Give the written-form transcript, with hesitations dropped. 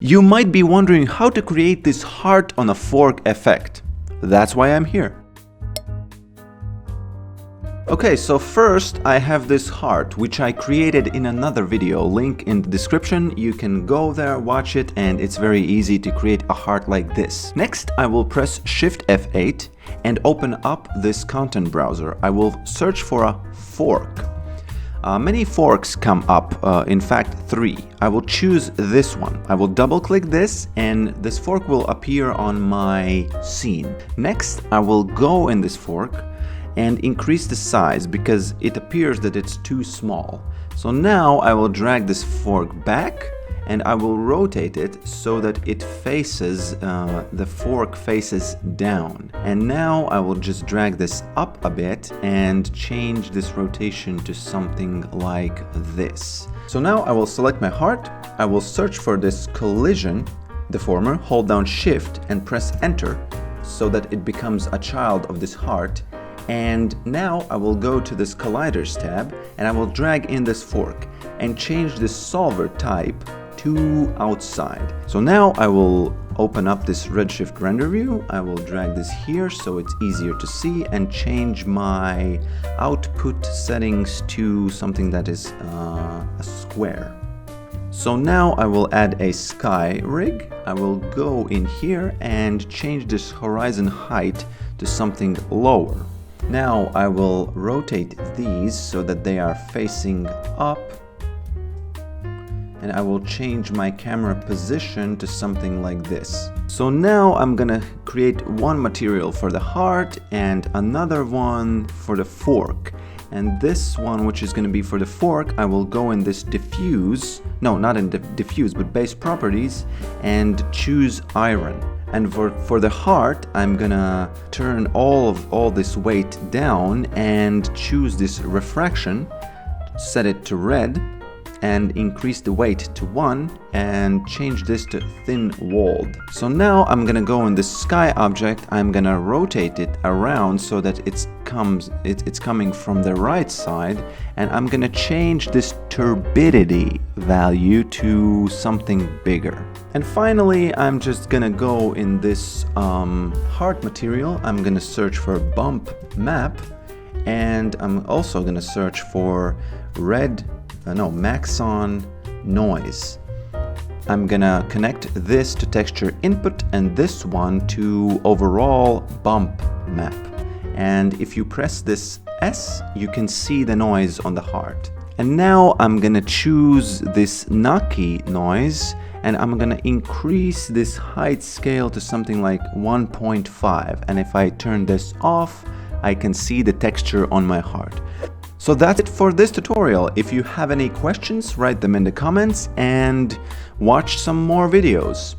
You might be wondering how to create this heart on a fork effect. That's why I'm here. Okay, so first I have this heart, which I created in another video, link in the description. You can go there, watch it, and it's very easy to create a heart like this. Next, I will press Shift F8 and open up this content browser. I will search for a fork. Many forks come up, in fact 3. I will choose this one. I will double click this and this fork will appear on my scene. Next, I will go in this fork and increase the size because it appears that it's too small. So now I will drag this fork back and I will rotate it so that it faces, the fork faces down. And now I will just drag this up a bit and change this rotation to something like this. So now I will select my heart, I will search for this collision deformer, hold down Shift and press Enter so that it becomes a child of this heart. And now I will go to this colliders tab and I will drag in this fork and change this solver type to outside. So now I will open up this Redshift render view. I will drag this here so it's easier to see and change my output settings to something that is a square. So now I will add a sky rig. I will go in here and change this horizon height to something lower. Now I will rotate these so that they are facing up. And I will change my camera position to something like this. So now I'm gonna create one material for the heart and another one for the fork. And this one, which is gonna be for the fork, I will go in this diffuse, no, not in diffuse, but base properties, and choose iron. And for the heart, I'm gonna turn all this weight down and choose this refraction, set it to red, and increase the weight to 1 and change this to thin walled. So now I'm gonna go in the sky object, I'm gonna rotate it around so that it's coming from the right side, and I'm gonna change this turbidity value to something bigger. And finally, I'm just gonna go in this heart material, I'm gonna search for bump map, and I'm also gonna search for Maxon noise. I'm gonna connect this to texture input and this one to overall bump map. And if you press this S, you can see the noise on the heart. And now I'm gonna choose this Naki noise and I'm gonna increase this height scale to something like 1.5. And if I turn this off, I can see the texture on my heart. So that's it for this tutorial. If you have any questions, write them in the comments and watch some more videos.